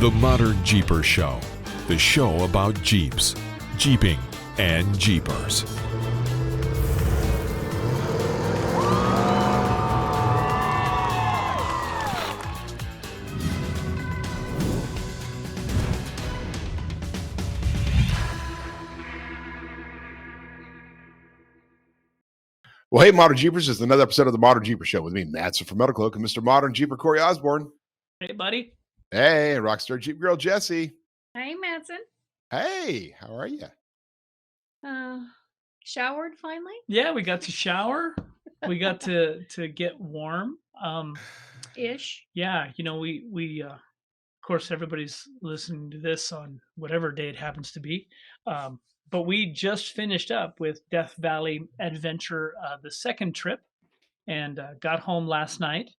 The ModernJeeper Show, the show about Jeeps, Jeeping, and Jeepers. Well, hey, Modern Jeepers, this is another episode of the ModernJeeper Show with me, Matson from Metalcloak, and Mr. Modern Jeeper Corey Osborne. Hey, buddy. Hey, Rockstar Jeep Girl Jessy. Hey, Matson. Hey, how are you? Showered finally? Yeah, we got to shower. We got to get warm. Ish. Yeah, you know, we of course, everybody's listening to this on whatever day it happens to be. But we just finished up with Death Valley Adventure, the second trip, and got home last night.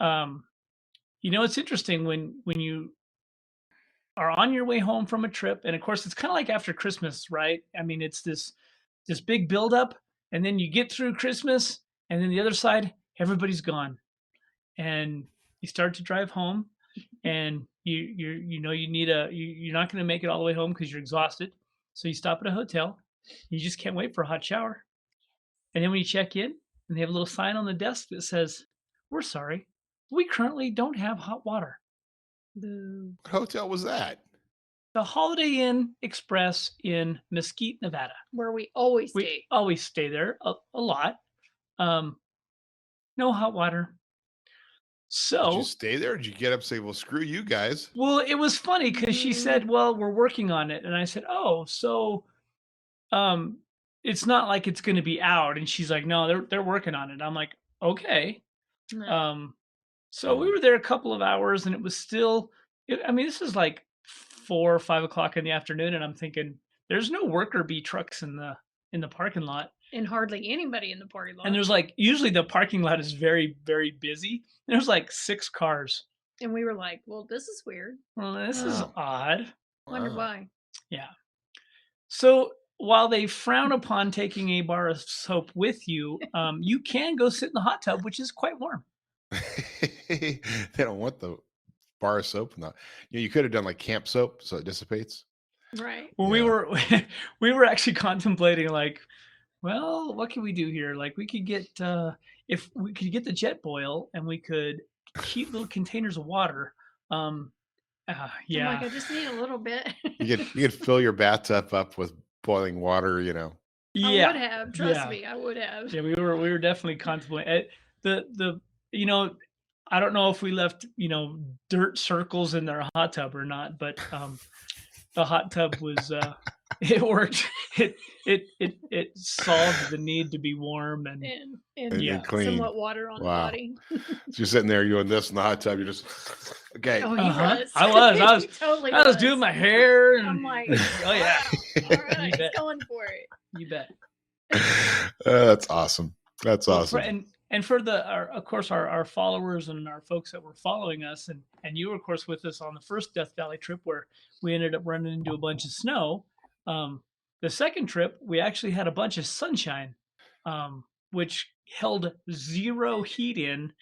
You know, it's interesting when you are on your way home from a trip, and of course, it's kind of like after Christmas, right? I mean, it's this big buildup, and then you get through Christmas, and then the other side, everybody's gone, and you start to drive home, and you know you're not going to make it all the way home because you're exhausted. So you stop at a hotel. You just can't wait for a hot shower. And then when you check in, and they have a little sign on the desk that says, "We're sorry, we currently don't have hot water." Boo. What hotel was that? The Holiday Inn Express in Mesquite, Nevada. Where we always We stay. always stay there a lot. No hot water. Did So, you stay there? Did you get up and say, well, screw you guys? well, it was funny because she said, "Well, we're working on it," and I said, "Oh, so, it's not like it's going to be out." And she's like, "No, they're working on it." I'm like, "Okay." No. So we were there a couple of hours, and it was still. I mean, this is like 4 or 5 o'clock in the afternoon, and I'm thinking, "There's no worker bee trucks in the parking lot." And hardly anybody in the party lot. And there's like usually the parking lot is very, very busy. There's like 6 cars. And we were like, well, this is weird. Well, this is Wow. odd. Wonder Wow. why. Yeah. So while they frown upon taking a bar of soap with you, you can go sit in the hot tub, which is quite warm. They don't want the bar of soap. You could have done like camp soap so it dissipates. Right. Well, Yeah. we were actually contemplating like, well, what can we do here? Like we could get if we could get the jet boil and we could keep little containers of water. I'm Yeah. like, I just need a little bit. You could fill your bathtub up with boiling water, I would Yeah. have. Trust Yeah. me, I would have. Yeah, we were definitely contemplating the you know, I don't know if we left, you know, dirt circles in their hot tub or not, but the hot tub was it worked. It solved the need to be warm and And Yeah. clean. somewhat water on Wow. the body. So you're sitting there doing this in the hot tub. You're just, okay. Oh, he Uh-huh. was. I was. He totally I was doing my hair and I'm like, oh yeah, all right, You bet. he's going for it. you bet. That's awesome. That's Well, awesome. and for of course our followers and our folks that were following us, and you were of course with us on the first Death Valley trip where we ended up running into a bunch of snow. The second trip we actually had a bunch of sunshine, which held zero heat in.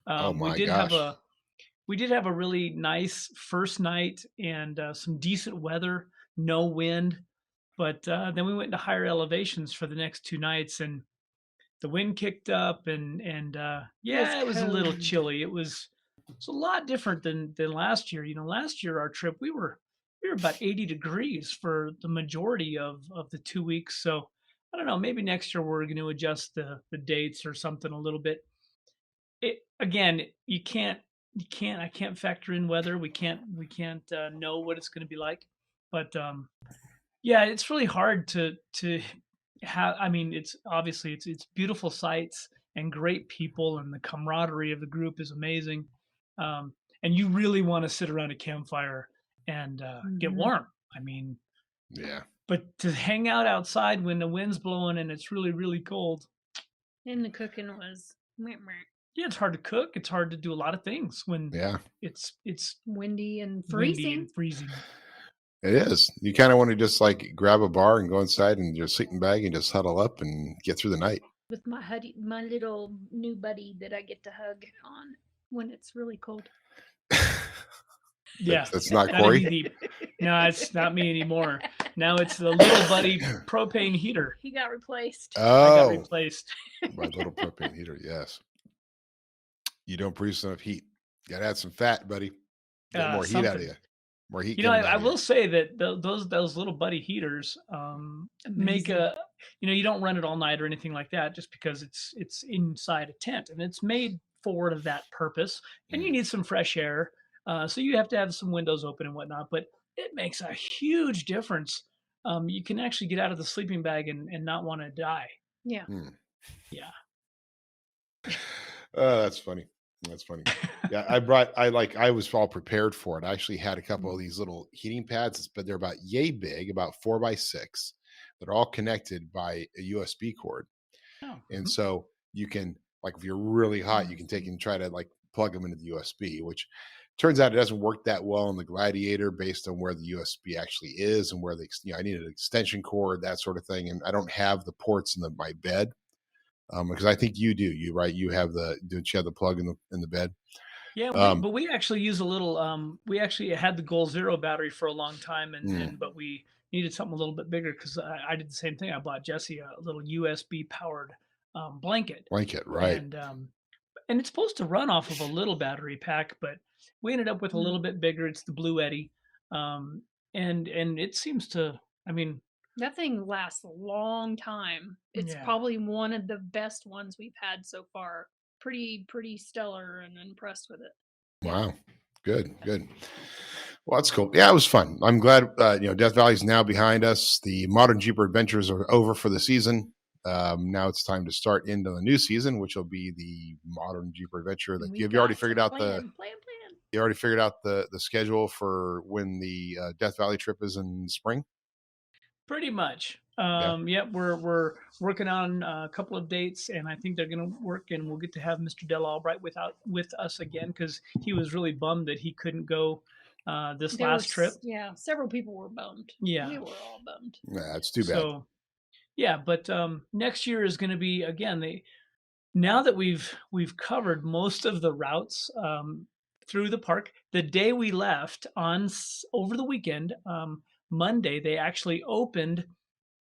Oh We my did gosh. have a really nice first night and some decent weather, no wind, but then we went to higher elevations for the next 2 nights, and the wind kicked up, and yeah, it was a little cold. chilly. It's a lot different than last year. You know, last year our trip we were about 80 degrees for the majority of the 2 weeks. So I don't know, maybe next year we're going to adjust the dates or something a little bit. Again, I can't factor in weather. We can't know what it's going to be like. But yeah, it's really hard to have. I mean, it's obviously it's beautiful sights and great people, and the camaraderie of the group is amazing. And you really want to sit around a campfire and get Mhm. warm. I mean, Yeah. but to hang out outside when the wind's blowing and it's really, really cold, And the cooking was meh, meh, yeah, it's hard to cook. It's hard to do a lot of things when Yeah. it's windy and windy freezing. and freezing. It is. You kind of want to just like grab a bar and go inside and your sleeping bag and just huddle up and get through the night. With my little new buddy that I get to hug on when it's really cold. Yeah, That's not gotta Corey. be the. No, it's not me anymore. Now it's the little buddy propane heater. He got replaced. I got Oh, replaced. my little propane heater. Yes. You don't produce enough heat. Got to add some fat, buddy. Get more heat out of Something. you. More heat You know, coming I out of will you. say that those little buddy heaters make Amazing. a. You know, you don't run it all night or anything like that, just because it's inside a tent and it's made for that purpose. And you Mm. need some fresh air, so you have to have some windows open and whatnot. But it makes a huge difference. You can actually get out of the sleeping bag and not want to die. Yeah. Mm. Yeah. Oh, that's funny. That's funny. Yeah, I was all prepared for it. I actually had a couple of these little heating pads, but they're about yay big, about 4x6. They're all connected by a USB cord. Oh, And so you can, like, if you're really hot, you can take and try to like plug them into the USB, which turns out it doesn't work that well in the Gladiator based on where the USB actually is and where I need an extension cord, that sort of thing. And I don't have the ports in my bed. Because I think you do. You have don't you have the plug in the bed? yeah, but we actually use a little. We actually had the Goal Zero battery for a long time, but we needed something a little bit bigger because I did the same thing. I bought Jessy a little USB powered blanket, Blanket, right? and it's supposed to run off of a little battery pack, but we ended up with a little bit bigger. It's the Blue Eddy, and it seems to. I mean, That thing lasts a long time. It's Yeah. probably one of the best ones we've had so far. Pretty stellar, and impressed with it. Wow, good. Well, that's cool. Yeah, it was fun. I'm glad. Death Valley is now behind us. The Modern Jeeper adventures are over for the season. Now it's time to start into the new season, which will be the Modern Jeeper adventure. And Have we've you already got figured some out plan. You already figured out the schedule for when the Death Valley trip is in spring? Pretty much. Yeah. Yep, we're working on a couple of dates, and I think they're going to work, and we'll get to have Mr. Del Albright with us again because he was really bummed that he couldn't go this last trip. Yeah, several people were bummed. Yeah. We were all bummed. Yeah, that's too bad. So, yeah, but next year is going to be again. Now that we've covered most of the routes through the park, the day we left over the weekend, Monday, they actually opened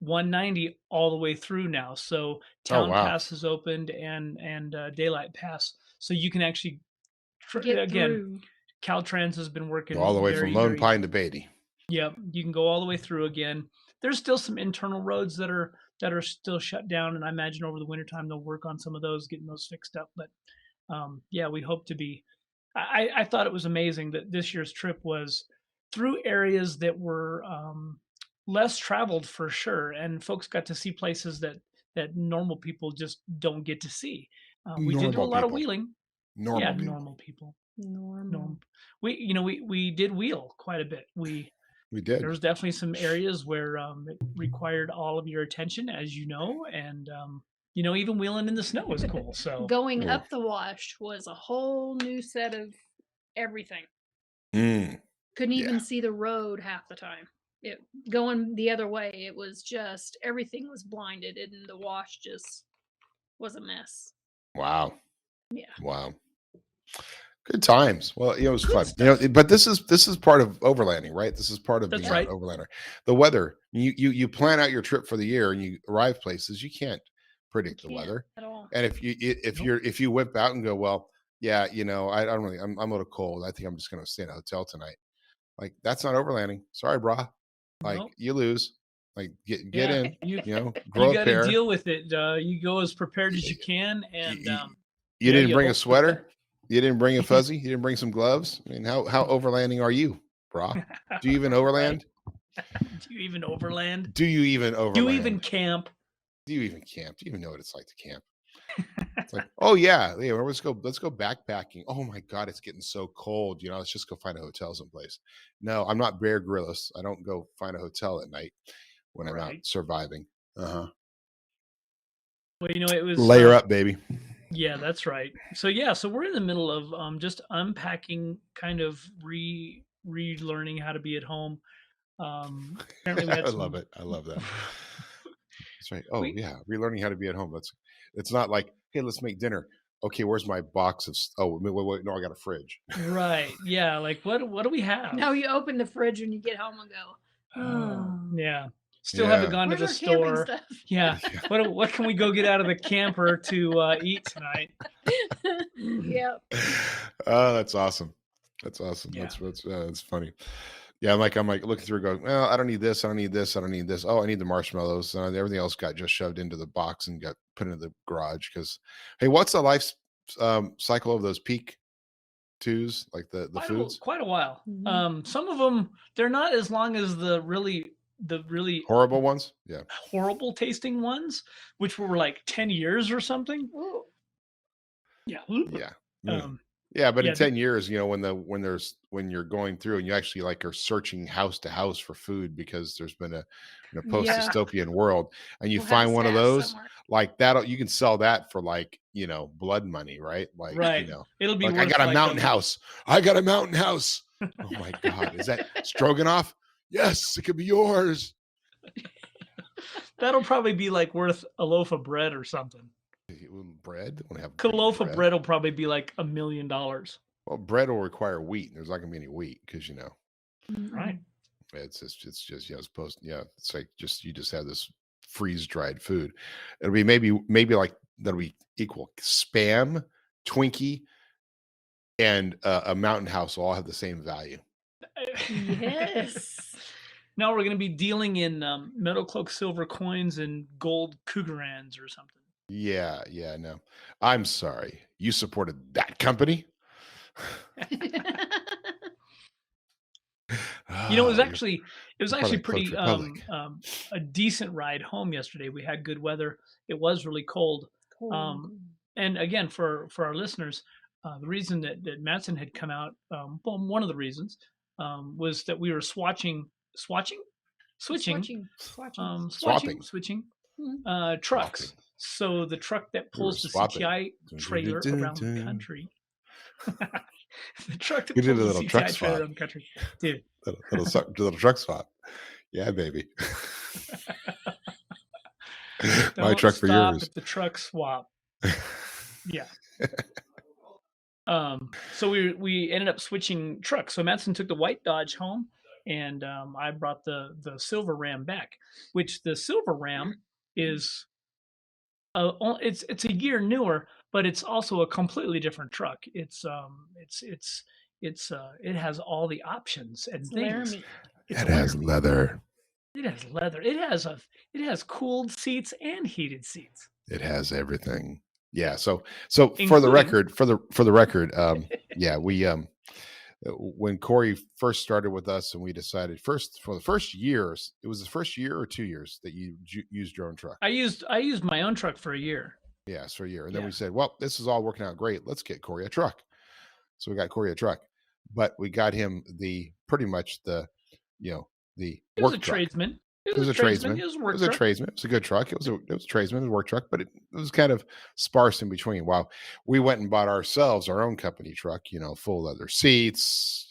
190 all the way through now. So Town wow. Pass is opened and Daylight Pass, so you can actually Get again. through. Caltrans has been working All the way very, from Lone very- Pine to Beatty. Yep, you can go all the way through again. There's still some internal roads that are still shut down, and I imagine over the wintertime they'll work on some of those, getting those fixed up. But yeah, we hope to be. I thought it was amazing that this year's trip was through areas that were less traveled for sure, and folks got to see places that normal people just don't get to see. We did do a Normal lot of people. wheeling. Normal people. Normal people. Normal. We did wheel quite a bit. We did. There was definitely some areas where it required all of your attention, as you know, and even wheeling in the snow was cool. So Going up the wash was a whole new set of everything. Couldn't even see the road half the time. Going the other way, it was just everything was blinded, and the wash just was a mess. Wow. Yeah. Wow. Good times. Well, it was fun. stuff. But this is part of overlanding, right? This is part of That's being right. an overlander. The weather. You plan out your trip for the year and you arrive places, you can't predict the Can't weather. at all. And if you whip out and go, well, yeah, I don't really, I'm a little cold. I think I'm just going to stay in a hotel tonight. Like, that's not overlanding. Sorry, brah. Like, Nope. you lose. Like, get Yeah, in. you Grow got a to pair. deal with it. You go as prepared as you can, and You didn't you bring a hope sweater. You didn't bring a fuzzy. You didn't bring some gloves. I mean, how overlanding are you, brah? Do you even overland? Do you even overland? Do you even overland? Do you even camp? Do you even camp? Do you even know what it's like to camp? It's like, oh yeah, let's go backpacking. Oh my God, it's getting so cold. Let's just go find a hotel someplace. No, I'm not Bear Grylls. I don't go find a hotel at night when I'm out Right. surviving. Well, it was Layer up, baby. Yeah, that's right. So we're in the middle of just unpacking, kind of relearning how to be at home. Apparently we had I love it. I love that. That's right. Oh yeah, relearning how to be at home. It's not like, hey, let's make dinner. okay, where's my box of? Oh, wait, no, I got a fridge. Right. Yeah. Like what do we have? Now you open the fridge when you get home and go, oh, Yeah. Still haven't gone to where's the our camping store. stuff? Yeah. What can we go get out of the camper to eat tonight? Yep. Oh, that's awesome. That's awesome. Yeah. That's funny. Yeah, I'm like looking through, going, well, I don't need this. I don't need this. I don't need this. Oh, I need the marshmallows. Everything else got just shoved into the box and got put into the garage. Because, hey, what's the life cycle of those peak twos, like the foods? Quite a while. Mhm. Some of them, they're not as long as the really Horrible ones. Yeah. horrible tasting ones, which were like 10 years or something. Ooh. Yeah. Yeah. Yeah. But yeah, in 10 years, when you're going through and you actually like are searching house to house for food because there's been a post Yeah. dystopian world, and you We'll have find one of staff those somewhere. like that, you can sell that for like, blood money, right? Like, Right. It'll be like I worth got a like mountain house. I got a mountain house. Oh my God. Is that Stroganoff? Yes, it could be yours. That'll probably be like worth a loaf of bread or something. Bread? I want to have A loaf of bread will probably be like $1 million. Well, bread will require wheat, and there's not gonna be any wheat because Right. it's just it's like you just have this freeze dried food. It'll be maybe like that'll be equal Spam, Twinkie, and a Mountain House will all have the same value. Yes. Now we're going to be dealing in Metalcloak silver coins and gold Cougarans or something. Yeah, no. I'm sorry. You supported that company? It was You're actually part of the pretty Cloak Republic. a decent ride home yesterday. We had good weather. It was really cold. And again, for our listeners, the reason that Matson had come out, well, one of the reasons was that we were switching Swapping. trucks. Swapping. So the truck that pulls the swapping. CTI trailer around the country. The truck that We did pulls a the little truck CTI trailer swap. around the country. Dude. Little truck swap. Yeah, baby. My Don't truck for stop yours. at the truck swap. Yeah. So we ended up switching trucks. So Matson took the white Dodge home, and I brought the silver Ram back. Which the silver Ram is it's a year newer, but it's also a completely different truck. It has all the options and things. It has leather. It has leather. It has cooled seats and heated seats. It has everything. Yeah. So for the record, yeah, we when Corey first started with us and we decided for the first years, it was the first year or 2 years that you used your own truck. I used my own truck for a year. Yes, for a year. And then we said, well, this is all working out great. Let's get Corey a truck. So we got Corey a truck, but we got him the It was work a truck. tradesman. It was a tradesman. It was a It work was a truck. tradesman. It was a good truck. It was a tradesman, it was a work truck, but it was kind of sparse in between. Wow. We went and bought ourselves our own company truck, full leather seats,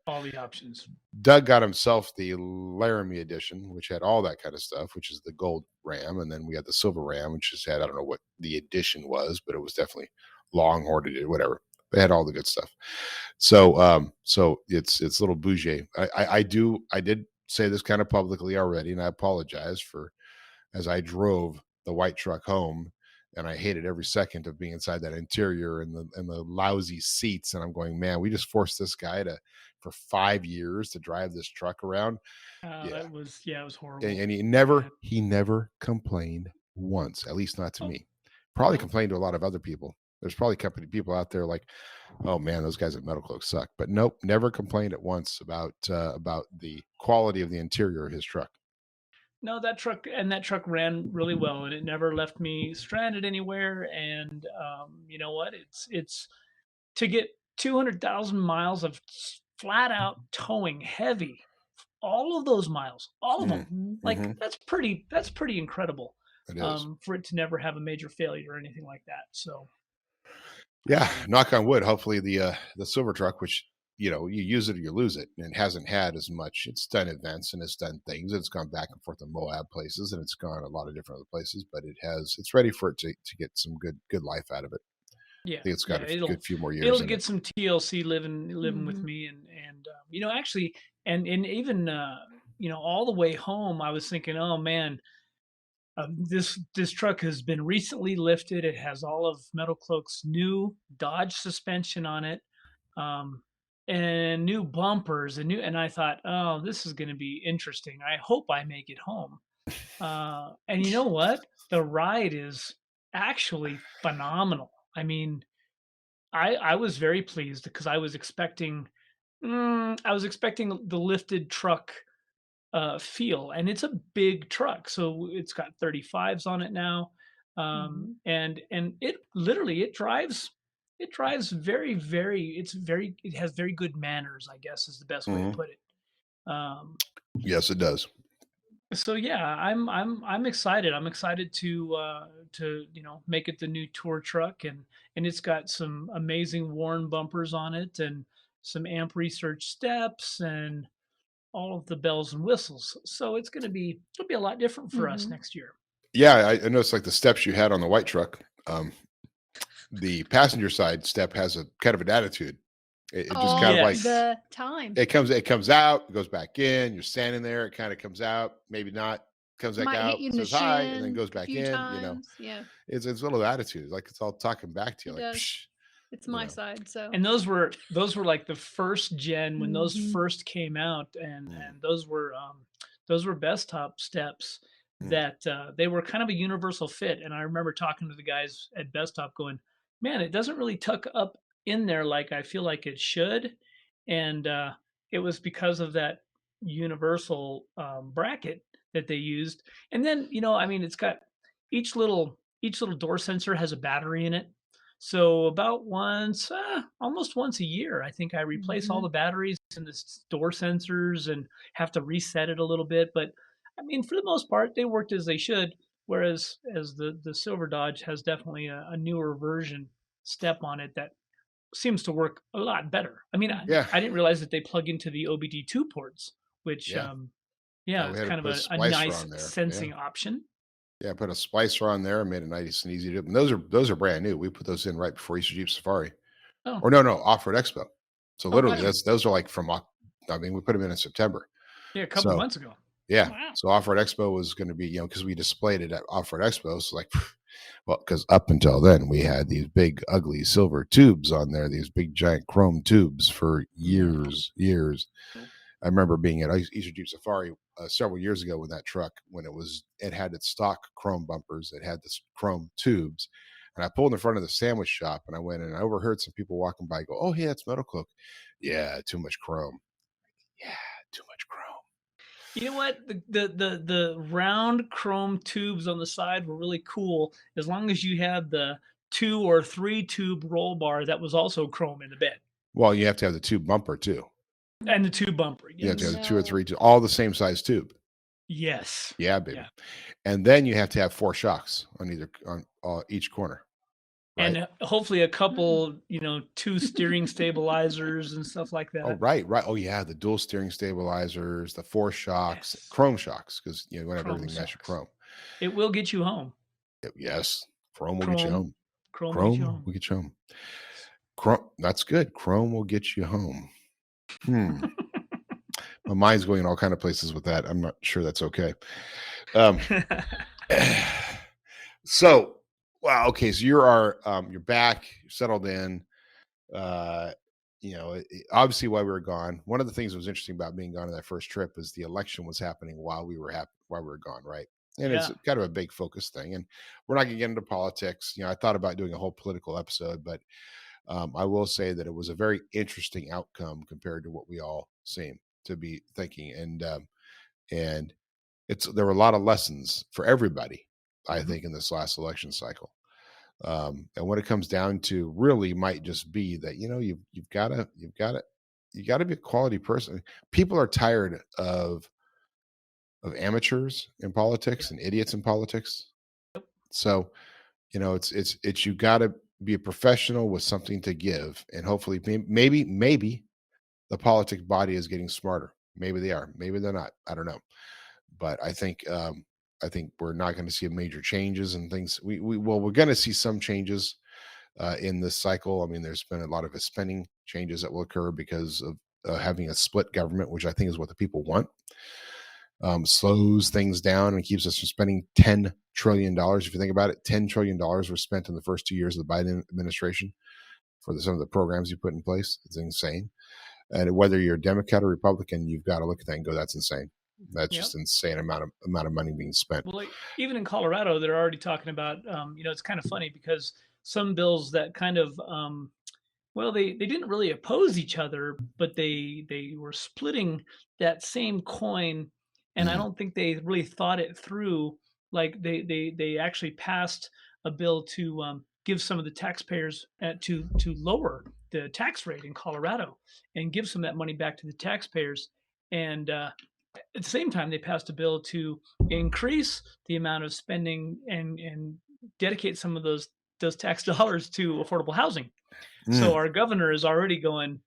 all the options. Doug got himself the Laramie edition, which had all that kind of stuff, which is the gold Ram. And then we had the silver Ram, which just had, I don't know what the edition was, but it was definitely Longhorn, whatever. They had all the good stuff. So it's a little bougie. I did say this kind of publicly already, and I apologize as I drove the white truck home, and I hated every second of being inside that interior and the lousy seats. And I'm going, man, we just forced this guy for 5 years to drive this truck around. It was horrible. And he never complained once, at least not to me. Probably complained to a lot of other people. There's probably company people out there like, oh man, those guys at Metalcloak suck. But nope, never complained at once about the quality of the interior of his truck. No, that truck ran really well, and it never left me stranded anywhere. And you know what? It's to get 200,000 miles of flat out towing heavy, all of those miles, all of them. Like that's pretty incredible. It is. For it to never have a major failure or anything like that. So. Yeah, knock on wood. Hopefully the silver truck, which you use it or you lose it, and it hasn't had as much. It's done events and it's done things. It's gone back and forth to Moab places, and it's gone a lot of different other places. But it's ready for it to get some good life out of it. I think it's got a It'll good few more years it'll in get it. some TLC living with Mhm. me, and actually, and even all the way home, I was thinking, oh man, this truck has been recently lifted. It has all of Metalcloak's new Dodge suspension on it, um, and new bumpers, and I thought, oh, this is going to be interesting. I hope I make it home. And you know what? The ride is actually phenomenal. I mean, I was very pleased because I was expecting the lifted truck feel, and it's a big truck, so it's got 35s on it now, Mhm. and it drives it has very good manners, I guess is the best way to Hmm. put it. Um, Yes, it does. so yeah, I'm excited. I'm excited to make it the new tour truck, and it's got some amazing worn bumpers on it, and some amp research steps, and all of the bells and whistles. So it'll be a lot different for us Mhm. next year. Yeah, I noticed like the steps you had on the white truck. The passenger side step has a kind of an attitude. It just kind of All like Yes. the time. it comes out, it goes back in. You're standing there, it kind of comes out, maybe not, comes back Might hit out, you in the says hi, and then shin goes a back few in. You know, times. Yeah, it's a little attitude, like it's all talking back to you, it like does. psh, It's you my know. side, so. And those were like the first gen when those Mhm. first came out, and Mm, those were best top steps mm. that they were kind of a universal fit. And I remember talking to the guys at Best Top going, man, it doesn't really tuck up in there like I feel like it should. And it was because of that universal bracket that they used. And then, I mean, it's got each little door sensor has a battery in it. So about almost once a year, I think I replace all Mhm. the batteries in the door sensors and have to reset it a little bit. But I mean, for the most part, they worked as they should. Whereas as the Silver Dodge has definitely a newer version step on it that seems to work a lot better. I mean, I, Mhm. Yeah, I didn't realize that they plug into the OBD2 ports, which yeah, yeah. yeah, We it's had to kind of put a a splicer nice on there. Yeah, sensing option. yeah. Put a splicer on there and made it nice and easy to do. And those are brand new. We put those in right before Easter Jeep Safari, Oh, or no, Off Road Expo. So oh, literally, gotcha. those are like from. I mean, we put them in September. Yeah, a couple So months ago. yeah. Wow. So Off Road Expo was going to be, because we displayed it at Off Road Expo. So like, well, because up until then we had these big, ugly silver tubes on there, these big, giant chrome tubes for Yeah. years. I remember being at Easter Jeep Safari several years ago with that truck when it had its stock chrome bumpers, it had this chrome tubes, and I pulled in front of the sandwich shop and I went and I overheard some people walking by go, "Oh, hey, that's Metalcloak." Yeah, too much chrome. Yeah, too much chrome. You know what? The round chrome tubes on the side were really cool as long as you had the 2 or 3 tube roll bar that was also chrome in the bed. Well, you have to have the tube bumper too. And the tube bumper, You have to have yes. the two or No. three, all the same size tube. Yes. Yeah, baby. Yeah. And then you have to have 4 shocks on each corner, right? And hopefully a Mm-mm. couple, 2 steering stabilizers and stuff like Oh, that. right, right. Oh, yeah, the dual steering stabilizers, the 4 shocks, Yes. chrome shocks, because you want to have Chrome everything mesh shocks. chrome. It will get you home. Yes, chrome will get you Chrome. home. Chrome will get you Chrome home. will get you home. Chrome, that's good. Chrome will get you home. Hmm. My mind's going in all kind of places with that. I'm not sure that's okay. Um, so, wow. Okay, so you're back, you're settled in. Uh, obviously while we were gone, one of the things that was interesting about being gone on that first trip is the election was happening while we were gone, right? And it's Yeah. kind of a big focus thing. And we're not going to get into politics. I thought about doing a whole political episode, but I will say that it was a very interesting outcome compared to what we all seem to be thinking. And there were a lot of lessons for everybody, I Mhm. think, in this last election cycle. And what it comes down to really might just be that you got to be a quality person. People are tired of amateurs in Yeah. politics and idiots in politics. So it's you got to be a professional with something to give, and hopefully maybe the politic body is getting smarter. Maybe they are. Maybe they're not. I don't know. But I think we're not going to see major changes and things. We're going to see some changes. in this cycle. I mean, there's been a lot of spending changes that will occur because of having a split government, which I think is what the people want. Slows things down and keeps us from spending $10 trillion. If you think about it, $10 trillion were spent in the first 2 years of the Biden administration for some of the programs you put in place. It's insane. And whether you're a Democrat or Republican, you've got to look at that and go, that's insane. That's just insane amount of money being spent. Well, like, even in Colorado, they're already talking about, it's kind of funny because some bills that kind of, they didn't really oppose each other, but they were splitting that same coin. And I don't think they really thought it through. Like they actually passed a bill to give some of the taxpayers to lower the tax rate in Colorado and give some of that money back to the taxpayers. And at the same time, they passed a bill to increase the amount of spending and dedicate some of those tax dollars to affordable housing. So our governor is already going,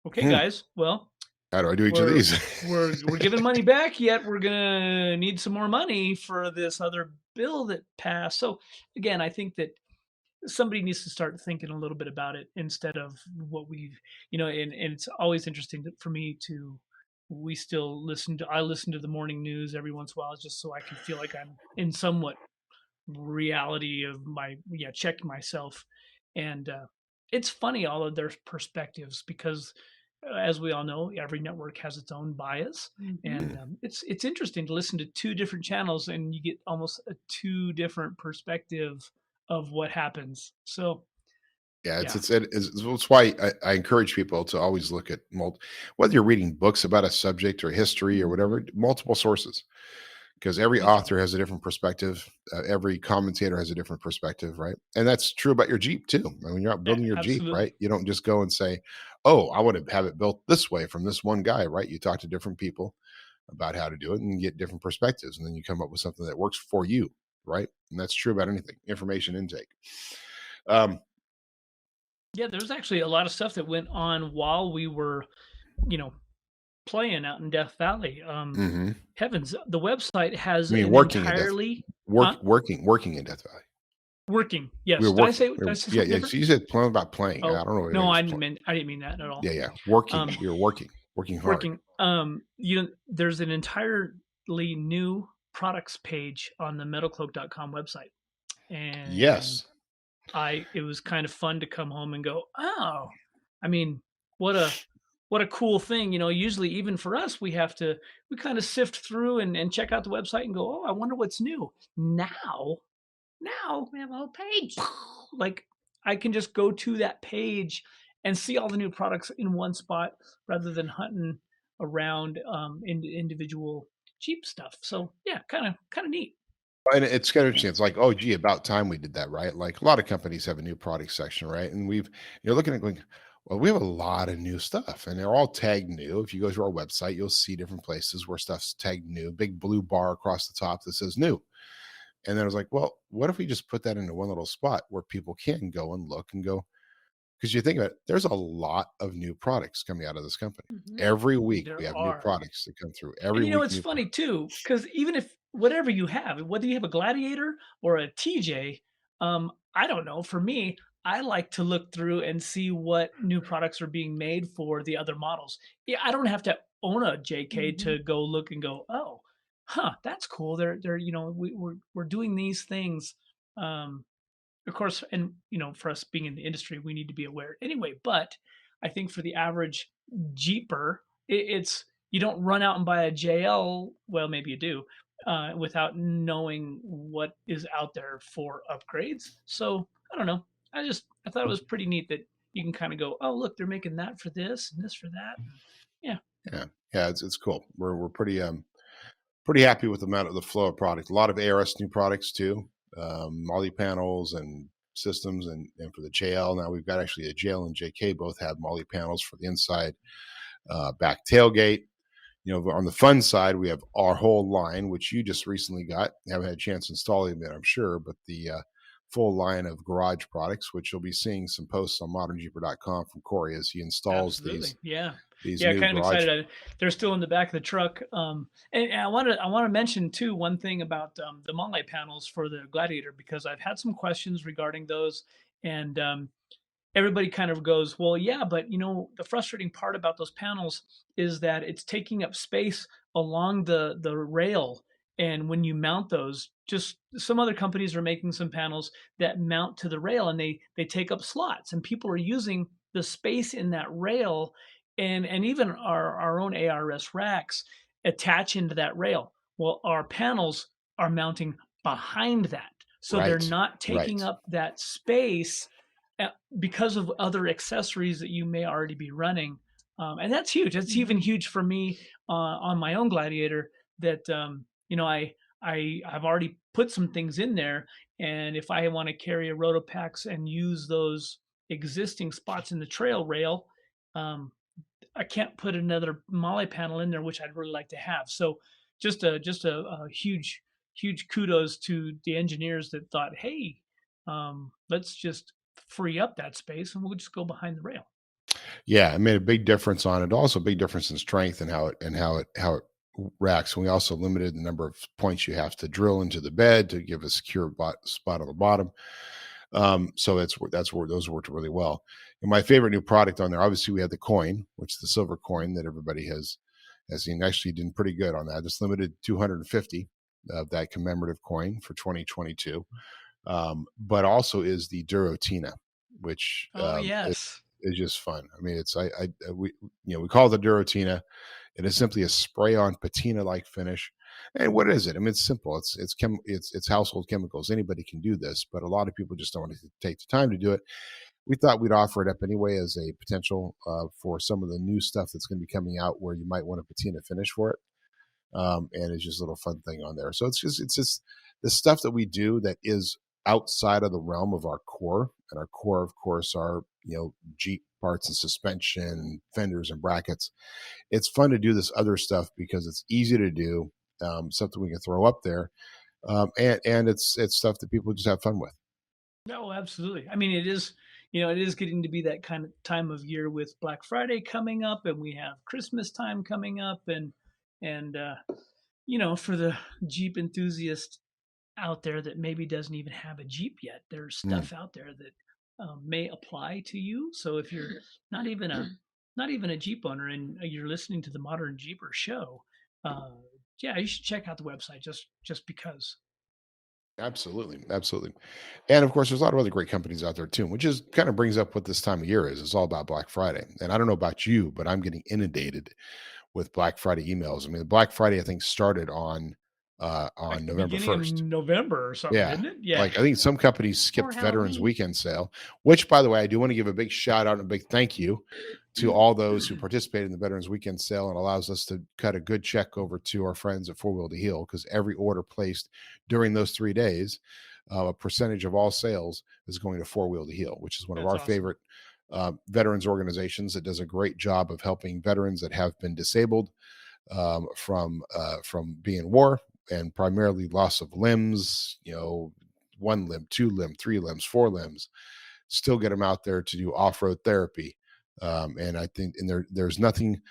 okay, guys, well, how do I do each of these? we're giving money back, yet we're gonna need some more money for this other bill that passed. So again, I think that somebody needs to start thinking a little bit about it instead of what we've, and it's always interesting for me to. I listen to the morning news every once in a while just so I can feel like I'm in somewhat reality of check myself. And it's funny, all of their perspectives, because as we all know, every network has its own bias. And it's interesting to listen to two different channels and you get almost a two different perspective of what happens. So it's why I encourage people to always look at whether you're reading books about a subject or history or whatever, multiple sources, because every author has a different perspective. Every commentator has a different perspective, right? And that's true about your Jeep too. I mean, when you're out building your Jeep, right? You don't just go and say, "Oh, I want to have it built this way from this one guy," right? You talk to different people about how to do it and get different perspectives, and then you come up with something that works for you, right? And that's true about anything. Information intake. There's actually a lot of stuff that went on while we were, playing out in Death Valley. Heavens, the website has working in Death Valley. Working, yes. Did I say So you said about playing. I don't know. No, I didn't mean that at all. Yeah. Working. You're working hard. There's an entirely new products page on the Metalcloak.com website. And yes. It was kind of fun to come home and go, oh, I mean, what a cool thing. Usually even for us, we kind of sift through and check out the website and go, oh, I wonder what's new. Now we have a whole page. Like I can just go to that page and see all the new products in one spot rather than hunting around individual Jeep stuff. So yeah, kind of neat. And it's kind of interesting. It's like, oh, gee, about time we did that, right? Like a lot of companies have a new product section, right? And you're looking at going, well, we have a lot of new stuff and they're all tagged new. If you go to our website, you'll see different places where stuff's tagged new, big blue bar across the top that says new. And then I was like, well, what if we just put that into one little spot where people can go and look and go, because you think about it, there's a lot of new products coming out of this company. Every week we have new products that come through. Every week. It's funny too, because even if whatever you have, whether you have a Gladiator or a TJ, I don't know. For me, I like to look through and see what new products are being made for the other models. Yeah, I don't have to own a JK to go look and go, oh, that's cool. They're we're doing these things. Of course, and for us being in the industry, we need to be aware anyway. But I think for the average Jeeper, it's you don't run out and buy a JL. Well, maybe you do, without knowing what is out there for upgrades. So I don't know. I thought it was pretty neat that you can kind of go, oh, look, they're making that for this and this for that. Yeah. It's cool. We're pretty happy with the flow of product. A lot of ARS new products too. Molly panels and systems, and for the JL now we've got actually the JL and JK both have Molly panels for the inside back tailgate. On the fun side, we have our whole line, which you just recently got. Haven't had a chance to install it yet, I'm sure, but the full line of garage products, which you'll be seeing some posts on ModernJeeper.com from Corey as he installs Absolutely. these Yeah, new kind of garage. excited. They're still in the back of the truck. And I want to mention too one thing about the Monlight panels for the Gladiator, because I've had some questions regarding those, and everybody kind of goes, well, yeah, but the frustrating part about those panels is that it's taking up space along the rail. And when you mount those, just some other companies are making some panels that mount to the rail, and they take up slots, and people are using the space in that rail, and even our own ARS racks attach into that rail. Well, our panels are mounting behind that, so they're Right. not taking up that space because of other accessories that you may already be running. And that's huge. That's even huge for me on my own Gladiator, that I've already put some things in there, and if I want to carry a Rotopax and use those existing spots in the trail rail, I can't put another Molly panel in there, which I'd really like to have. So just a huge kudos to the engineers that thought, hey, let's just free up that space and we'll just go behind the rail. Yeah, it made a big difference on it. Also, a big difference in strength and how it racks. And we also limited the number of points you have to drill into the bed to give a secure spot on the bottom. So that's where those worked really well. And my favorite new product on there, obviously, we had the coin, which is the silver coin that everybody has seen. Actually, doing pretty good on that. Just limited 250 of that commemorative coin for 2022. But also is the Durotina, which Yes, is just fun. I mean, we call it the Durotina. It is simply a spray-on patina-like finish. And what is it? I mean, it's simple. It's household chemicals. Anybody can do this, but a lot of people just don't want to take the time to do it. We thought we'd offer it up anyway as a potential for some of the new stuff that's going to be coming out, where you might want a patina finish for it. And it's just a little fun thing on there. So it's just the stuff that we do that is outside of the realm of our core, and our core, of course, are Jeep parts and suspension, fenders and brackets. It's fun to do this other stuff because it's easy to do, something we can throw up there, and it's stuff that people just have fun with. no, absolutely. I mean, it is, it is getting to be that kind of time of year with Black Friday coming up, and we have Christmas time coming up, and for the Jeep enthusiast out there that maybe doesn't even have a Jeep yet, there's Mm. stuff out there that may apply to you. So if you're not even a Jeep owner and you're listening to the Modern Jeeper Show, yeah, you should check out the website just because. Absolutely, absolutely. And of course, there's a lot of other great companies out there too, which is kind of brings up what this time of year is. It's all about Black Friday. And I don't know about you, but I'm getting inundated with Black Friday emails. I mean, the Black Friday, I think, started Like on the November beginning of 1st. November or something, Yeah. didn't it? Yeah. Like I think some companies Or skipped Veterans Halloween. Weekend sale, which, by the way, I do want to give a big shout out and a big thank you to all those who participated in the Veterans Weekend sale, and allows us to cut a good check over to our friends at Four Wheel to Heal, because every order placed during those 3 days, a percentage of all sales is going to Four Wheel to Heal, which is one of That's our awesome. favorite veterans organizations that does a great job of helping veterans that have been disabled from being in war, and primarily loss of limbs, 1 limb, 2 limb, 3 limbs, 4 limbs, still get them out there to do off-road therapy. And I think, and there's nothing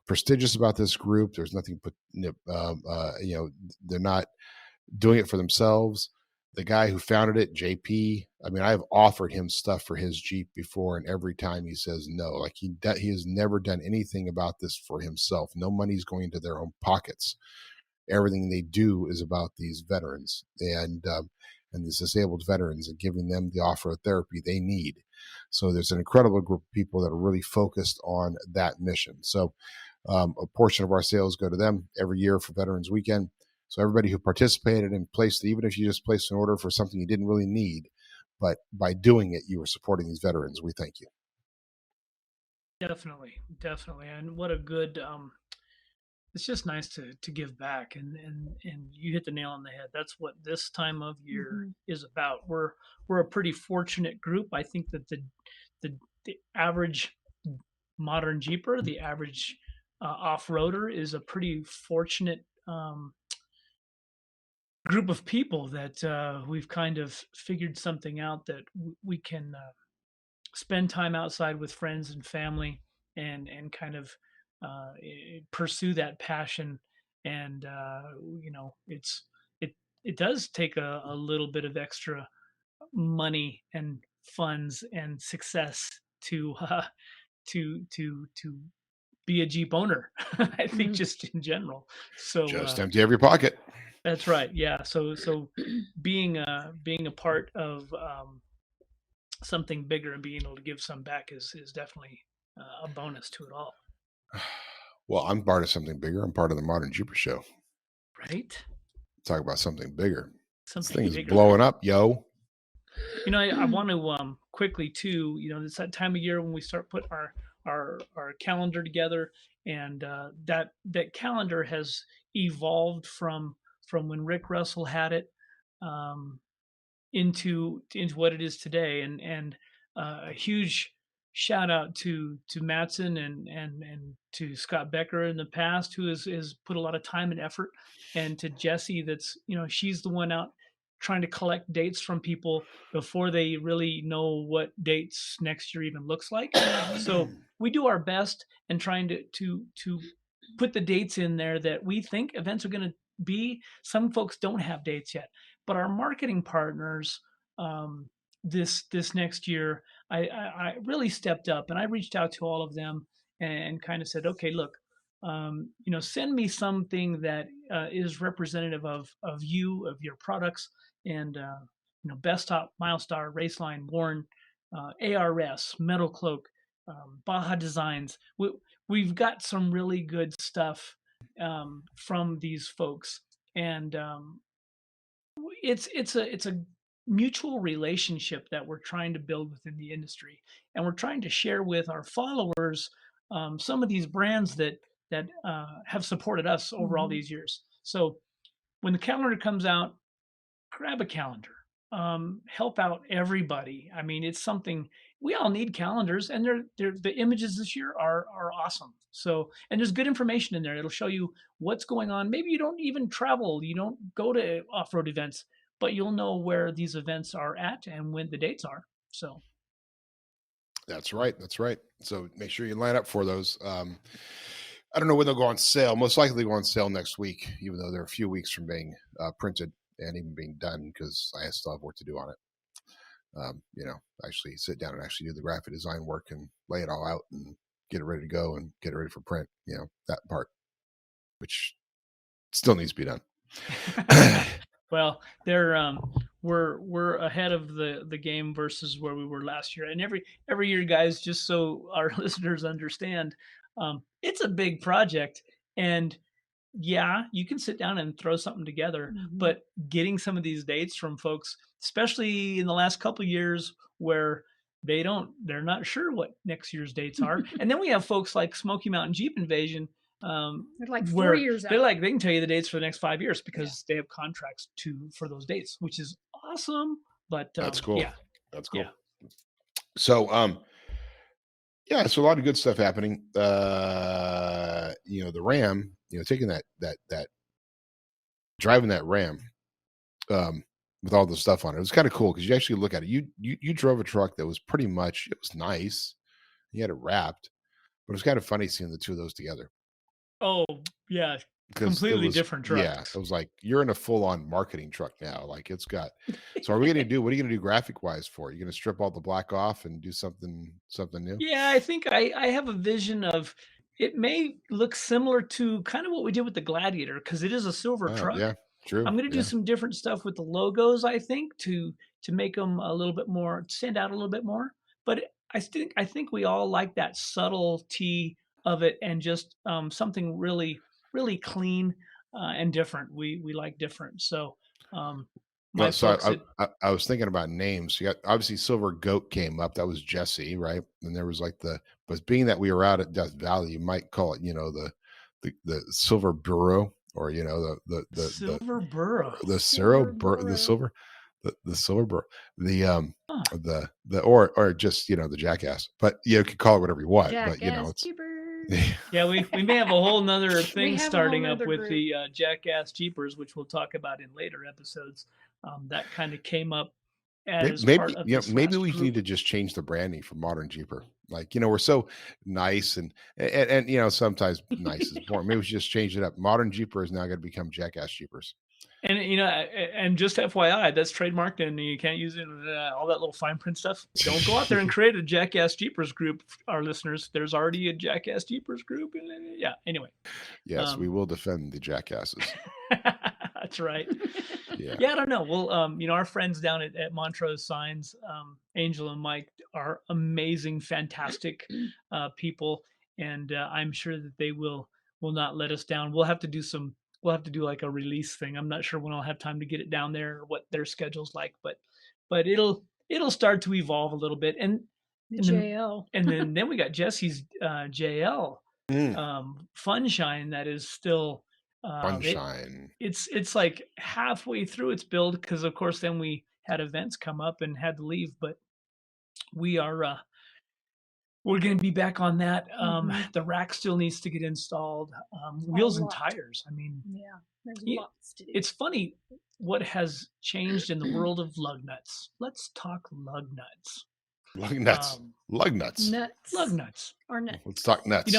prestigious about this group. There's nothing, they're not doing it for themselves. The guy who founded it, JP, I mean, I've offered him stuff for his Jeep before, and every time he says no. Like he has never done anything about this for himself. No money's going into their own pockets. Everything they do is about these veterans and these disabled veterans, and giving them the off-road therapy they need. So there's an incredible group of people that are really focused on that mission. So a portion of our sales go to them every year for Veterans Weekend. So everybody who participated and placed, even if you just placed an order for something you didn't really need, but by doing it, you were supporting these veterans. We thank you. Definitely, and what a good. It's just nice to give back, and you hit the nail on the head. That's what this time of year is about. We're a pretty fortunate group. I think that the average modern Jeeper, the average off-roader, is a pretty fortunate group of people that we've kind of figured something out that we can spend time outside with friends and family and kind of pursue that passion. And it does take a little bit of extra money and funds and success to to be a Jeep owner. I think just in general. So just empty every pocket. That's right. Yeah. So being a part of something bigger and being able to give some back is definitely a bonus to it all. Well, I'm part of something bigger. I'm part of the ModernJeeper Show. Right. Talk about something bigger. Something this thing's bigger. Blowing up, yo. I want to quickly too. It's that time of year when we start putting our calendar together, and that calendar has evolved from when Rick Russell had it into what it is today, and a huge shout out to Matson and to Scott Becker in the past, who has put a lot of time and effort, and to Jessy, that's she's the one out trying to collect dates from people before they really know what dates next year even looks like. So we do our best and trying to put the dates in there that we think events are going to be. Some folks don't have dates yet, but our marketing partners this next year, I really stepped up, and I reached out to all of them and kind of said, okay, look, send me something that is representative of you, of your products, and Best Top, Milestar, Raceline, Warren, ARS, Metalcloak, Baja Designs. We've got some really good stuff from these folks, and it's a mutual relationship that we're trying to build within the industry, and we're trying to share with our followers some of these brands that have supported us over all these years. So when the calendar comes out, grab a calendar, help out everybody. I mean, it's something we all need calendars, and the images this year are awesome. So, and there's good information in there. It'll show you what's going on. Maybe you don't even travel, you don't go to off-road events, but you'll know where these events are at and when the dates are. So that's right. So make sure you line up for those. I don't know when they'll go on sale. Most likely go on sale next week, even though they're a few weeks from being printed and even being done, because I still have work to do on it. Actually sit down and actually do the graphic design work and lay it all out and get it ready to go and get it ready for print. That part, which still needs to be done. Well, we're ahead of the game versus where we were last year, and every year, guys, just so our listeners understand, it's a big project, and yeah, you can sit down and throw something together, but getting some of these dates from folks, especially in the last couple of years where they're not sure what next year's dates are. And then we have folks like Smoky Mountain Jeep Invasion. They're like 4 years out. They can tell you the dates for the next 5 years because they have contracts for those dates, which is awesome. But that's cool. Yeah. That's cool. Yeah. So, so a lot of good stuff happening. The Ram, taking that driving that Ram, with all the stuff on it. It was kind of cool because you actually look at it. You drove a truck that was pretty much, it was nice. You had it wrapped, but it was kind of funny seeing the two of those together. Oh yeah, completely different trucks. Yeah, it was like you're in a full-on marketing truck now. Like it's got. So what are you going to do graphic wise for? Are you going to strip all the black off and do something new? Yeah, I think I have a vision of it may look similar to kind of what we did with the Gladiator because it is a silver truck. Yeah, true. I'm going to do some different stuff with the logos, I think, to make them a little bit more, stand out a little bit more. But I think we all like that subtlety of it and just something really, really clean and different. We like different. So I was thinking about names. You got obviously Silver Goat came up. That was Jessy, right? And there was like but being that we were out at Death Valley, you might call it, the Silver Burro, or the Silver Burro, the Silver Burro, or just the Jackass. But you could call it whatever you want. Jackass but it's Jeepers. Yeah, we may have a whole nother thing have a starting whole up nother with group. the Jackass Jeepers, which we'll talk about in later episodes. That kind of came up as part of this Maybe last we group. need to just change the branding for Modern Jeeper. Like, we're so nice and sometimes nice is boring. Maybe we should just change it up. Modern Jeeper is now going to become Jackass Jeepers. And and just FYI, that's trademarked, and you can't use it in all that little fine print stuff. Don't go out there and create a Jackass Jeepers group, our listeners. There's already a Jackass Jeepers group. Yeah. Anyway. Yes, we will defend the jackasses. That's right. Yeah. Yeah, I don't know. Well, our friends down at Montrose Signs, Angel and Mike, are amazing, fantastic people, and I'm sure that they will not let us down. We'll have to do like a release thing. I'm not sure when I'll have time to get it down there or what their schedule's like, but it'll start to evolve a little bit. And JL. Then we got Jesse's JL Funshine that is still Funshine. It's like halfway through its build, because of course then we had events come up and had to leave, but we are we're going to be back on that. The rack still needs to get installed. Wheels and tires. I mean, yeah, there's lots to do. It's funny what has changed in the world of lug nuts. Let's talk lug nuts. Lug nuts. Lug nuts. Nuts. Lug nuts. Or nuts. Let's talk nuts.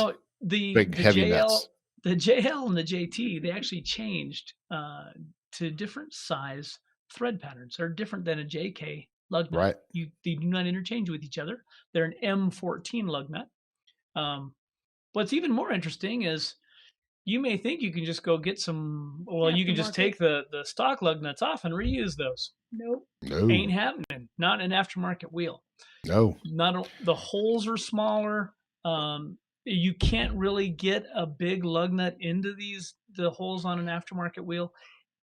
The big heavy nuts. The JL and the JT, they actually changed to different size thread patterns. They're different than a JK lug nut. Right. They do not interchange with each other. They're an M14 lug nut. What's even more interesting is you may think you can just go get some. Well, you can just take the stock lug nuts off and reuse those. Nope. No. Ain't happening. Not an aftermarket wheel. No. The holes are smaller. You can't really get a big lug nut into the holes on an aftermarket wheel.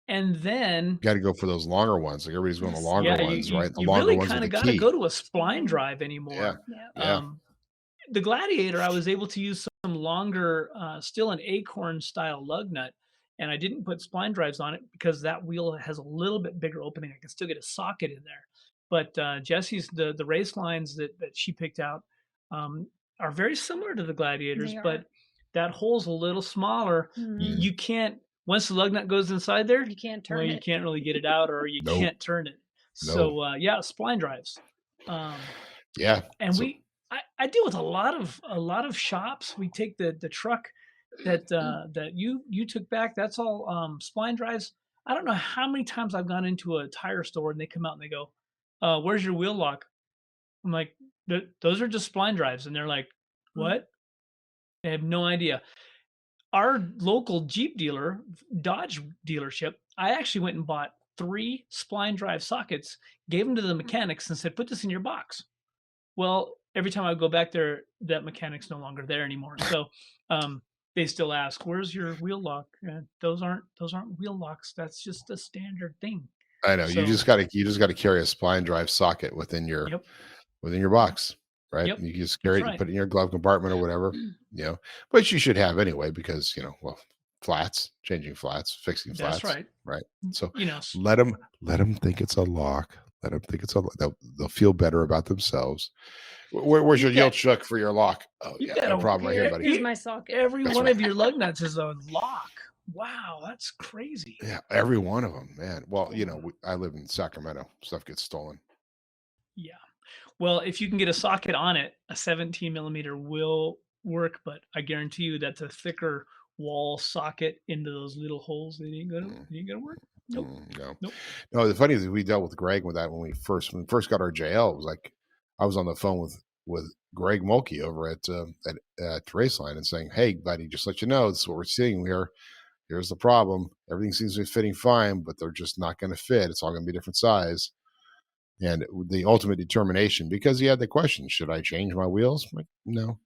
And then got to go for those longer ones. Like everybody's going the longer ones, right? The you longer really ones kind are of the got to key. go to a spline drive anymore. Yeah. The Gladiator, I was able to use some longer, still an acorn style lug nut, and I didn't put spline drives on it because that wheel has a little bit bigger opening. I can still get a socket in there. But Jesse's the race lines that she picked out are very similar to the Gladiators, but that hole's a little smaller. Mm-hmm. You can't, once the lug nut goes inside there, you can't turn it. You can't really get it out, or you can't turn it. So spline drives. And I deal with a lot of shops. We take the truck that you took back. That's all spline drives. I don't know how many times I've gone into a tire store and they come out and they go, "Where's your wheel lock?" I'm like, "Those are just spline drives," and they're like, "What?" They have no idea. Our local Jeep dealer, Dodge dealership, I actually went and bought 3 spline drive sockets, gave them to the mechanics, and said, "Put this in your box." Well, every time I go back there, that mechanic's no longer there anymore. So they still ask, "Where's your wheel lock?" Those aren't wheel locks. That's just a standard thing. I know. You just got to carry a spline drive socket within your box, right? Yep. You just carry it, put it in your glove compartment or whatever, But you should have anyway because flats, changing flats, fixing flats. That's right. Right. So let them think it's a lock. Let them think it's a lock. They'll feel better about themselves. Where's your yield chuck for your lock? Oh, no problem right here, buddy. Here's my socket. Every one of your lug nuts is a lock. Wow, that's crazy. Yeah, every one of them, man. Well, I live in Sacramento. Stuff gets stolen. Yeah. Well, if you can get a socket on it, a 17 millimeter will work, but I guarantee you that's a thicker wall socket into those little holes. It ain't gonna work. Nope. No. The funny thing is we dealt with Greg with that when we first got our JL. It was like I was on the phone with Greg Mulkey over at Raceline and saying, "Hey, buddy, just let you know, this is what we're seeing here. Here's the problem. Everything seems to be fitting fine, but they're just not going to fit. It's all going to be different size." And the ultimate determination, because he had the question, should I change my wheels? I'm like, no,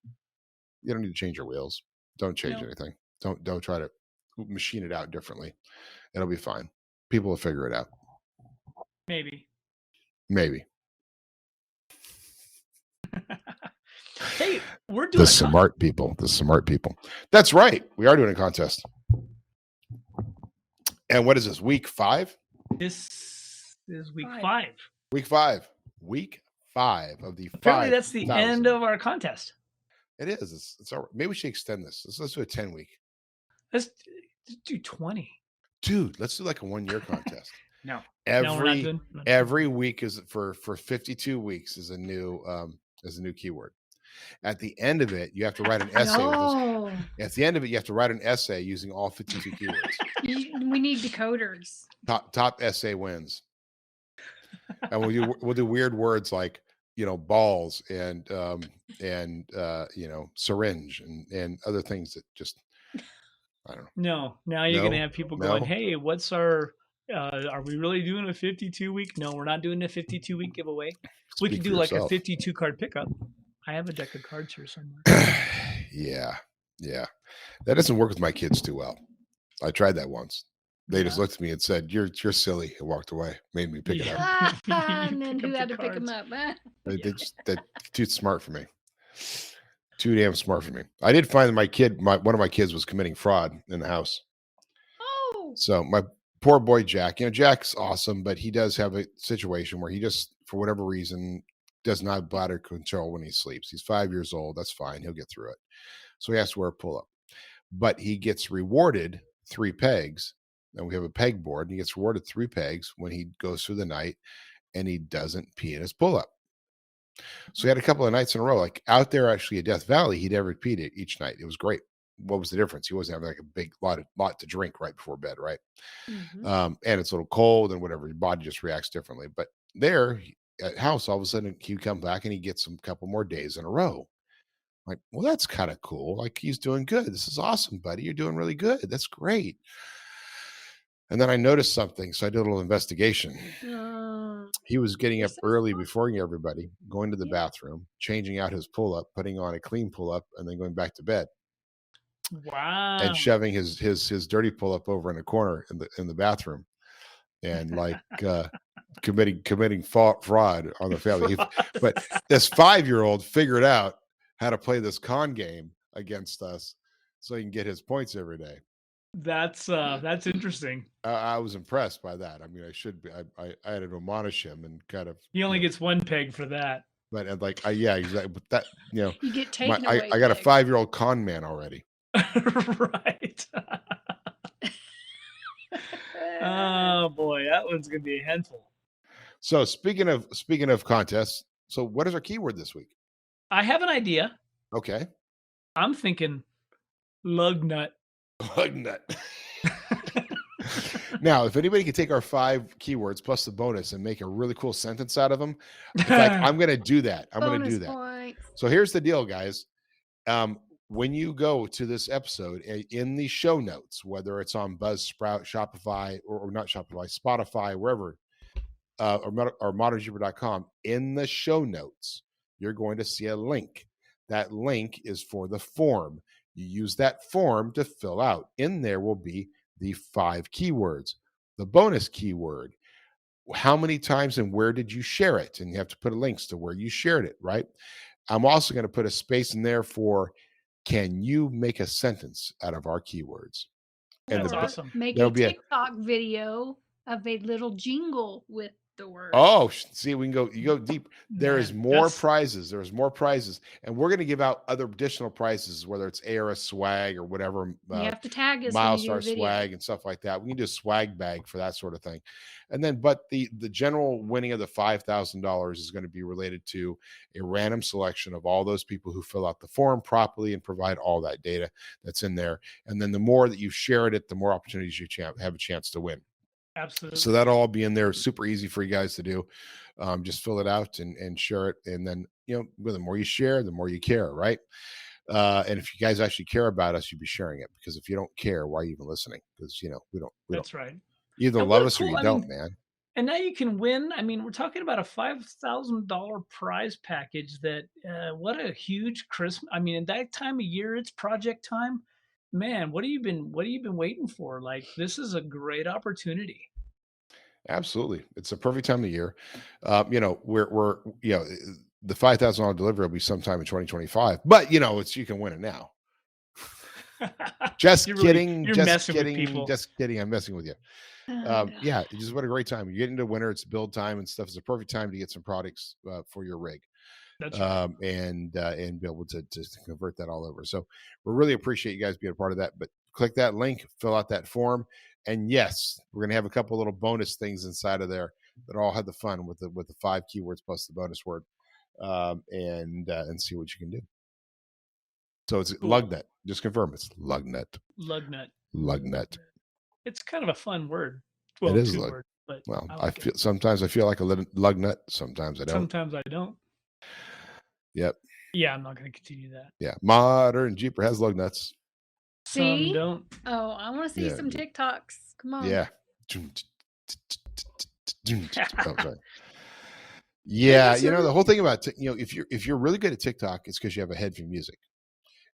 you don't need to change your wheels. Don't change anything. Don't try to machine it out differently. It'll be fine. People will figure it out. Maybe. Hey, we're doing the smart people. That's right. We are doing a contest. And what is this? Week 5? This is week 5. Week 5 of the 5. Apparently, that's the end of our contest. It is. It's all right. Maybe we should extend this. Let's do a 10-week. Let's do 20. Dude, let's do like a 1-year contest. No, we're not Every doing. every week is for 52 weeks is a new keyword. At the end of it, you have to write an essay. No. At the end of it, you have to write an essay using all 52 keywords. We need decoders. Top essay wins. And we'll do weird words like, balls and syringe and other things that just, I don't know. No, now you're No? gonna have people going, No? "Hey, what's our? Are we really doing a 52-week? No, we're not doing a 52-week giveaway. We Speak could for do like a yourself. 52 card pickup. I have a deck of cards here somewhere. Yeah. That doesn't work with my kids too well. I tried that once. They just looked at me and said, "You're silly," and walked away. Made me pick it up. And then Pick who up had the to pick them cards. up? They're too smart for me. Too damn smart for me. I did find that one of my kids was committing fraud in the house. Oh, So my poor boy Jack, Jack's awesome, but he does have a situation where he just, for whatever reason, does not have bladder control when he sleeps. He's 5 years old. That's fine. He'll get through it. So he has to wear a pull-up. But he gets rewarded 3 pegs, and we have a peg board, and he gets rewarded 3 pegs when he goes through the night and he doesn't pee in his pull-up. So he had a couple of nights in a row, like out there actually at Death Valley, he'd never peed it each night. It was great. What was the difference? He wasn't having like a big lot to drink right before bed, right? And it's a little cold and whatever. Your body just reacts differently. But there at house, all of a sudden he'd come back and he gets some couple more days in a row. Like, well, that's kind of cool. Like, he's doing good. This is awesome, buddy. You're doing really good. That's great. And then I noticed something, so I did a little investigation. He was getting up early before everybody, going to the bathroom, changing out his pull-up, putting on a clean pull-up, and then going back to bed. Wow. And shoving his dirty pull-up over in a corner in the bathroom, and like committing fraud on the family. But this 5-year-old figured out how to play this con game against us, so he can get his points every day. That's interesting. I was impressed by that. I mean, I should be. I had to admonish him and kind of. He only gets 1 peg for that. But yeah, exactly. But that you get taken away. I got a 5-year-old con man already. Right. Oh boy, that one's gonna be a handful. So speaking of contests, so what is our keyword this week? I have an idea. Okay. I'm thinking lug nut. Lug nut. Now, if anybody could take our 5 keywords plus the bonus and make a really cool sentence out of them, in fact, I'm going to do that. I'm going to do that. Points. So here's the deal, guys. When you go to this episode, in the show notes, whether it's on Buzzsprout, Shopify, or not Shopify, Spotify, wherever, or ModernJeeper.com, in the show notes, you're going to see a link. That link is for the form. You use that form to fill out. In there will be the 5 keywords, the bonus keyword, how many times and where did you share it? And you have to put links to where you shared it, right? I'm also going to put a space in there for, can you make a sentence out of our keywords? That's awesome. Make a TikTok video of a little jingle with the word. Oh, see, you go deep. There is more prizes. There's more prizes. And we're going to give out other additional prizes, whether it's ARS swag or whatever. You have to tag us. Milestar swag and stuff like that. We can do a swag bag for that sort of thing. And then, but the general winning of the $5,000 is going to be related to a random selection of all those people who fill out the form properly and provide all that data that's in there. And then the more that you share it, the more opportunities you have a chance to win. Absolutely. So that'll all be in there. Super easy for you guys to do. Just fill it out and share it. And then, the more you share, the more you care, right? And if you guys actually care about us, you'd be sharing it, because if you don't care, why are you even listening? Because, we don't. That's right. You either love us or you don't, man. And now you can win. I mean, we're talking about a $5,000 prize package that, what a huge Christmas. I mean, in that time of year, it's project time. Man, what have you been waiting for? Like, this is a great opportunity. Absolutely. It's a perfect time of year. We're the $5,000 delivery will be sometime in 2025, but you can win it now. Just kidding. You're just messing kidding. with people. Just kidding. I'm messing with you. Oh, Yeah, it's just what a great time. You get into winter, it's build time and stuff. It's a perfect time to get some products for your rig. That's right. And be able to convert that all over. So we really appreciate you guys being a part of that. But click that link, fill out that form, and yes, we're gonna have a couple little bonus things inside of there that all have the fun with the 5 keywords plus the bonus word, and see what you can do. So it's Cool. Lugnet. Just confirm it's Lugnet. Lugnut. Lugnet. It's kind of a fun word. Well, It is 2 lug. words, but Well, I I like feel it. sometimes I feel like a lug nut. Sometimes I don't. Sometimes I don't. Yep. Yeah, I'm not going to continue that. Yeah. Modern Jeeper has lug nuts. Some See? don't. Oh, I want to see Yeah. some TikToks. Come on. Yeah. Oh, sorry. Yeah, guess you know the whole everything- thing about if you're really good at TikTok, it's because you have a head for music,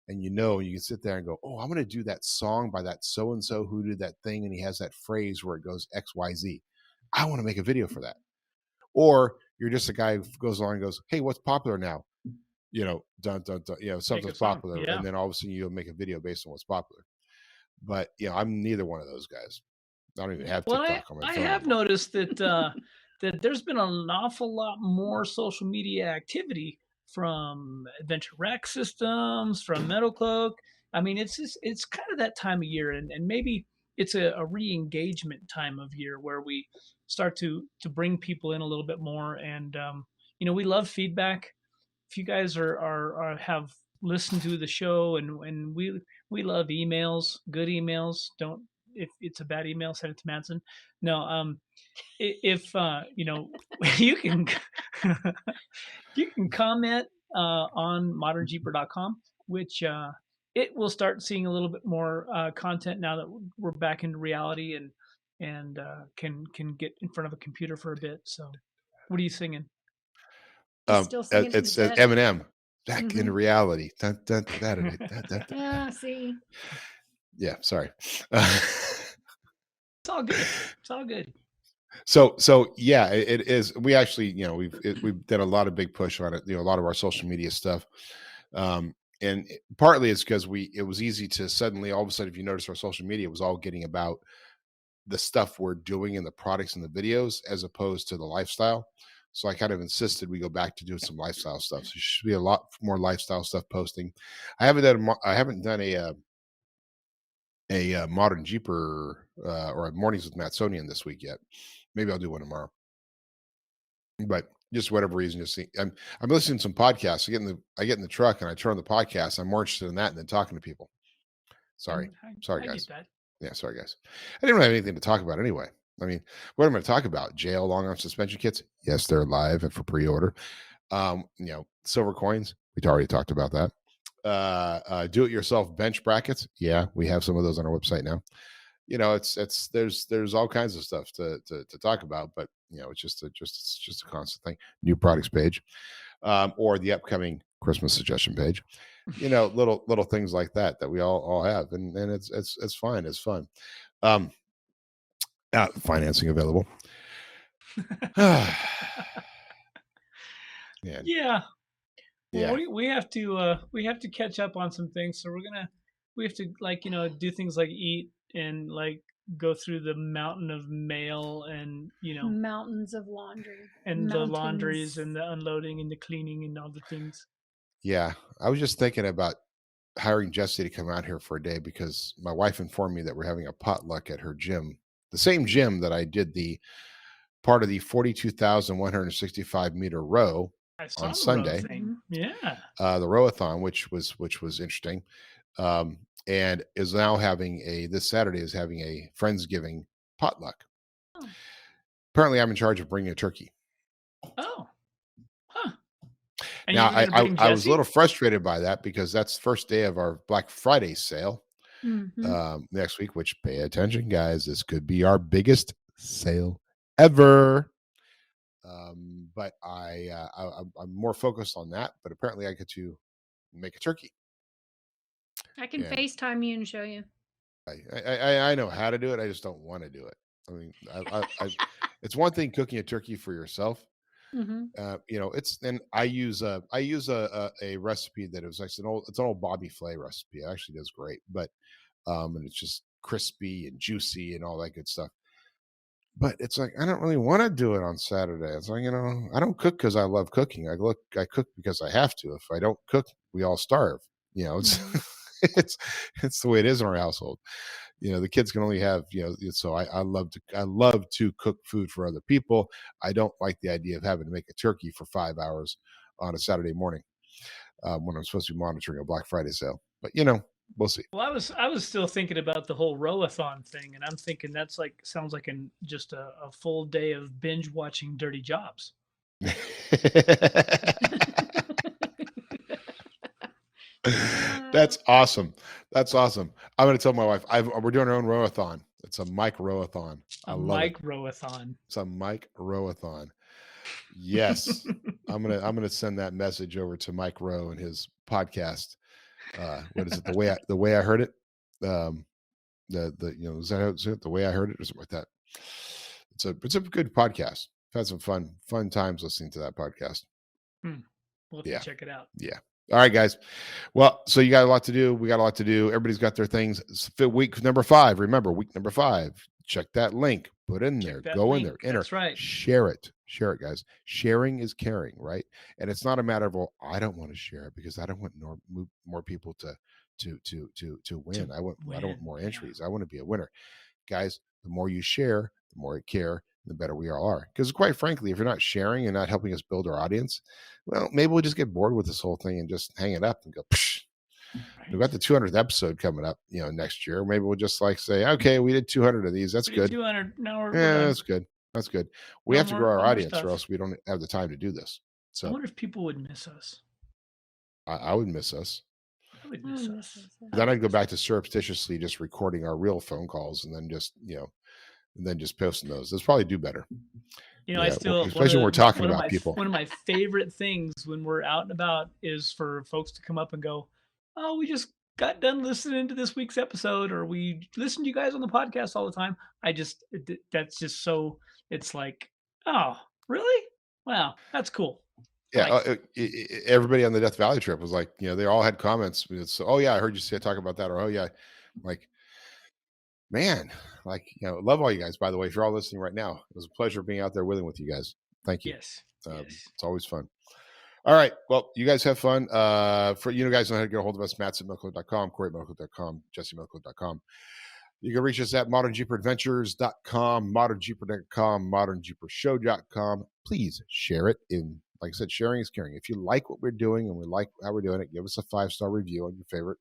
and you can sit there and go, oh, I'm going to do that song by that so and so who did that thing, and he has that phrase where it goes XYZ. I want to make a video for that. Or you're just a guy who goes along and goes, hey, what's popular now? Dun dun dun. Something's song, popular, yeah. and then all of a sudden you'll make a video based on what's popular. But I'm neither one of those guys. I don't even have Well, TikTok on my I phone have anymore. noticed that that there's been an awful lot more social media activity from Adventure Rec Systems, from Metalcloak. I mean, it's kind of that time of year, and maybe it's a re-engagement time of year where we start to bring people in a little bit more. And we love feedback. If you guys are have listened to the show, and we love emails, good emails. Don't If it's a bad email, send it to Matson. No, if you can you can comment on modernjeeper.com, which it will start seeing a little bit more content now that we're back into reality and can get in front of a computer for a bit. So, what are you singing? He's still singing it in It's his head. Eminem back Mhm. in reality. Dun, dun, dun, dun, dun, dun. Yeah, see. Yeah, sorry. It's all good. It's all good. So yeah, it is. We actually, we've done a lot of big push on it. A lot of our social media stuff, and partly it's because it was easy to suddenly all of a sudden, if you notice, our social media was all getting about the stuff we're doing and the products and the videos as opposed to the lifestyle. So I kind of insisted we go back to doing some lifestyle stuff. So there should be a lot more lifestyle stuff posting. I haven't done a Modern Jeeper or a Mornings with Matsonian this week yet. Maybe I'll do one tomorrow. But just whatever reason, I'm listening to some podcasts. I get in the truck and I turn on the podcast. I'm more interested in that than talking to people. Sorry, I guys. get that. Yeah, sorry guys. I didn't really have anything to talk about anyway. I mean, what am I going to talk about? Jail long arm suspension kits? Yes, they're live and for pre-order. Silver coins. We already talked about that. Do-it-yourself bench brackets. Yeah, we have some of those on our website now. There's all kinds of stuff to talk about, but it's just a constant thing. New products page, or the upcoming Christmas suggestion page. Little things like that we all have, and it's fine. It's fun. Financing available. Yeah. Yeah. Yeah. Well, we have to catch up on some things. So we have to do things like eat and go through the mountain of mail and Mountains of laundry. and the laundries and the unloading and the cleaning and all the things. Yeah. I was just thinking about hiring Jessy to come out here for a day because my wife informed me that we're having a potluck at her gym, the same gym that I did the part of the 42,165 meter row on Sunday. Yeah. The rowathon, which was interesting. And is now having this Saturday is having a Friendsgiving potluck. Oh. Apparently I'm in charge of bringing a turkey. Oh. Huh. And Now I was a Jessy? little frustrated by that because that's the first day of our Black Friday sale Mhm. next week, which, pay attention guys, this could be our biggest sale ever. But I'm more focused on that, but apparently I get to make a turkey. I can Yeah. FaceTime you and show you. I know how to do it. I just don't want to do it. I mean, it's one thing cooking a turkey for yourself. Mhm. And I use a recipe that is it's an old Bobby Flay recipe. It actually does great, but and it's just crispy and juicy and all that good stuff. But it's like, I don't really want to do it on Saturday. It's like, I don't cook because I love cooking. I cook because I have to. If I don't cook, we all starve. It's it's the way it is in our household. The kids can only have, so I love to cook food for other people. I don't like the idea of having to make a turkey for 5 hours on a Saturday morning when I'm supposed to be monitoring a Black Friday sale. But we'll see. Well, I was still thinking about the whole rowathon thing, and I'm thinking that's sounds like just a full day of binge watching Dirty Jobs. That's awesome. That's awesome. I'm going to tell my wife we're doing our own rowathon. It's a Mike rowathon. I love it. Rowathon. It's a Mike rowathon. Yes. I'm gonna send that message over to Mike Rowe and his podcast. What is it? The way I heard it. Is that the way I heard it or something like that? It's a good podcast. I've had some fun times listening to that podcast. We'll have to check it out. Yeah. All right, guys. Well, so you got a lot to do. We got a lot to do. Everybody's got their things. Week number 5. Remember, week number 5. Check that link. Put in there. Go in there. Enter. That's right. Share it. Share it, guys. Sharing is caring, right? And it's not a matter of, well, I don't want to share it because I don't want more people to win. I don't want more entries. I want to be a winner. Guys, the more you share, the more you care, the better we all are. Because quite frankly, if you're not sharing and not helping us build our audience, well, maybe we'll just get bored with this whole thing and just hang it up and go, psh. Right. We've got the 200th episode coming up, next year. Maybe we'll just say, okay, we did 200 of these. That's good. 200. Now that's good. That's good. We have to grow our audience or else we don't have the time to do this. So I wonder if people would miss us. I would miss us. I would miss us. Then I'd go back to surreptitiously just recording our real phone calls and then just, and then just posting those. Those probably do better. I still, especially when we're talking about people. One of my favorite things when we're out and about is for folks to come up and go, oh, we just got done listening to this week's episode, or we listen to you guys on the podcast all the time. That's just so, it's like, oh, really? Wow, that's cool. Yeah, everybody on the Death Valley trip was like, they all had comments. It's, oh yeah, I heard you talk about that, or oh yeah, like, man, like, love all you guys. By the way, if you're all listening right now, it was a pleasure being out there with you guys. Thank you. Yes, it's always fun. All right, well, you guys have fun. For guys know how to get a hold of us, Matson@Metalcloak.com, Corey@Metalcloak.com, Jessy@Metalcloak.com. You can reach us at ModernJeeperAdventures.com, ModernJeeper.com, ModernJeeperShow.com. Please share it. Like I said, sharing is caring. If you like what we're doing and we like how we're doing it, give us a 5-star review on your favorite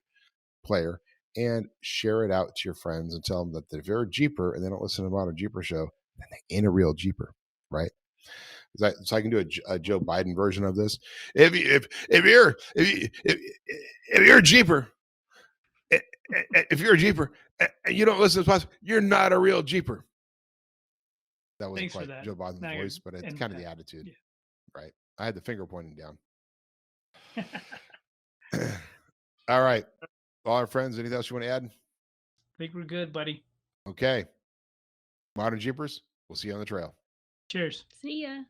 player and share it out to your friends and tell them that if you're a Jeeper and they don't listen to the Modern Jeeper Show, then they ain't a real Jeeper, right? So I can do a Joe Biden version of this. If you're a Jeeper, if you're a Jeeper and you don't listen to this podcast, you're not a real Jeeper. That wasn't quite Joe Biden's voice, but it's kind of the attitude, right? I had the finger pointing down. All right. All our friends, anything else you want to add? I think we're good, buddy. Okay. Modern Jeepers, we'll see you on the trail. Cheers. See ya.